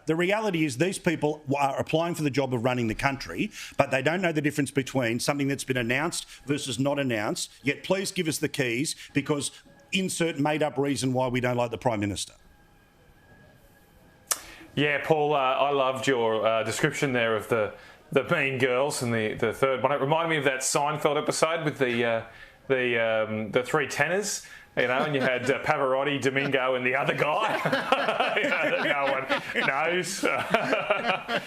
the reality is these people are applying for the job of running the country, but they don't know the difference between something that's been announced versus not announced. Yet please give us the keys, because insert made-up reason why we don't like the Prime Minister. Yeah, Paul, I loved your description there of the Mean Girls and the third one. It reminded me of that Seinfeld episode with the three tenors. You know, and you had Pavarotti, Domingo, and the other guy that no one knows. I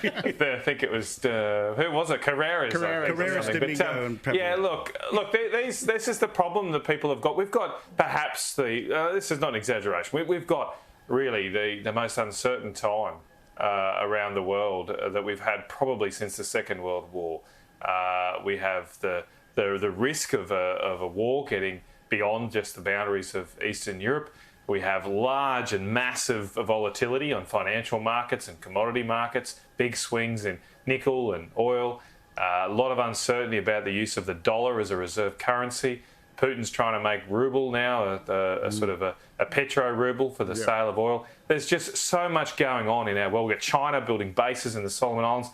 think it was, who was it? Carreras, Domingo, and Pavarotti. Yeah, look. This is the problem that people have got. We've got perhaps this is not an exaggeration. We've got really the most uncertain time around the world that we've had probably since the Second World War. We have the risk of a war getting beyond just the boundaries of Eastern Europe. We have large and massive volatility on financial markets and commodity markets, big swings in nickel and oil, a lot of uncertainty about the use of the dollar as a reserve currency. Putin's trying to make ruble now a sort of a petro ruble for the sale of oil. There's just so much going on in our world. We've got China building bases in the Solomon Islands.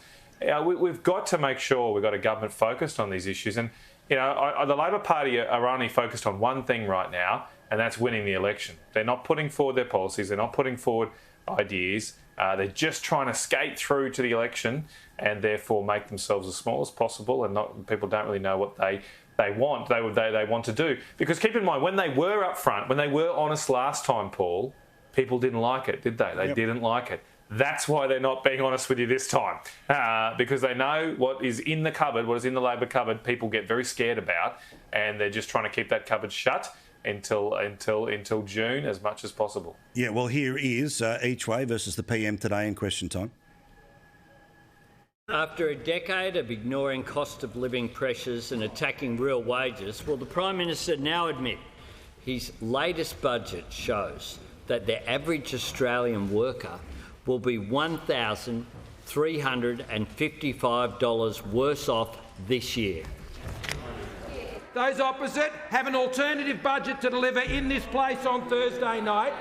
We've got to make sure we've got a government focused on these issues. And you know, the Labor Party are only focused on one thing right now, and that's winning the election. They're not putting forward their policies. They're not putting forward ideas. They're just trying to skate through to the election and therefore make themselves as small as possible. And people don't really know what they want. They want to do. Because keep in mind, when they were up front, when they were honest last time, Paul, people didn't like it, did they? They didn't like it. That's why they're not being honest with you this time, because they know what is in the cupboard, what is in the Labor cupboard, people get very scared about, and they're just trying to keep that cupboard shut until June as much as possible. Yeah, well, here is Each Way versus the PM today in Question Time. After a decade of ignoring cost of living pressures and attacking real wages, will the Prime Minister now admit his latest budget shows that the average Australian worker will be $1,355 worse off this year? Those opposite have an alternative budget to deliver in this place on Thursday night,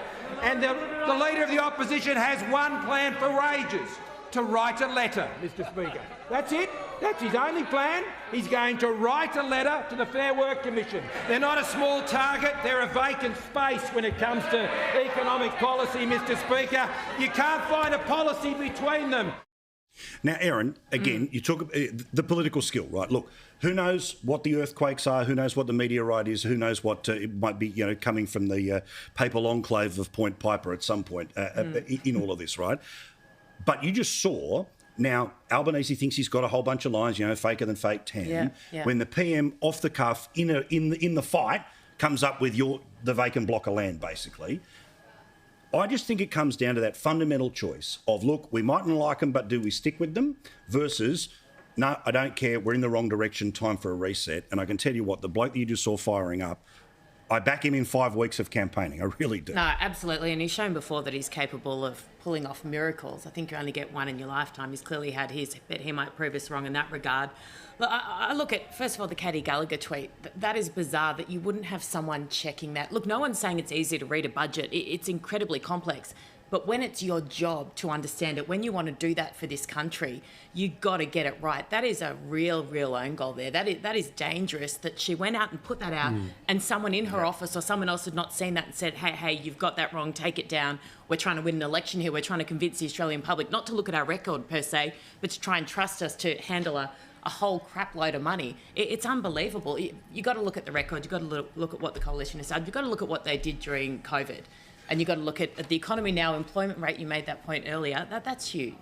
and the Leader of the Opposition has one plan for wages: to write a letter, Mr Speaker. That's it. That's his only plan. He's going to write a letter to the Fair Work Commission. They're not a small target. They're a vacant space when it comes to economic policy, Mr Speaker. You can't find a policy between them. Now, Erin, again, you talk the political skill, right? Look, who knows what the earthquakes are? Who knows what the meteorite is? Who knows what it might be, coming from the papal enclave of Point Piper at some point in all of this, right? But you just saw. Now, Albanese thinks he's got a whole bunch of lines, faker than fake tan. Yeah. When the PM, off the cuff, in the fight, comes up with the vacant block of land, basically. I just think it comes down to that fundamental choice of, look, we mightn't like them, but do we stick with them? Versus, no, I don't care, we're in the wrong direction, time for a reset. And I can tell you what, the bloke that you just saw firing up, I back him in 5 weeks of campaigning. I really do. No, absolutely. And he's shown before that he's capable of pulling off miracles. I think you only get one in your lifetime. He's clearly had his, but he might prove us wrong in that regard. Look, I look at, first of all, the Katie Gallagher tweet. That is bizarre that you wouldn't have someone checking that. Look, no one's saying it's easy to read a budget. It's incredibly complex. But when it's your job to understand it, when you want to do that for this country, you got to get it right. That is a real own goal there. That is dangerous that she went out and put that out and someone in her office or someone else had not seen that and said, hey, you've got that wrong, take it down. We're trying to win an election here. We're trying to convince the Australian public not to look at our record per se, but to try and trust us to handle a whole crap load of money. It's unbelievable. You got to look at the record. You've got to look at what the coalition has done. You've got to look at what they did during COVID. And you've got to look at the economy now, employment rate, you made that point earlier, that's huge.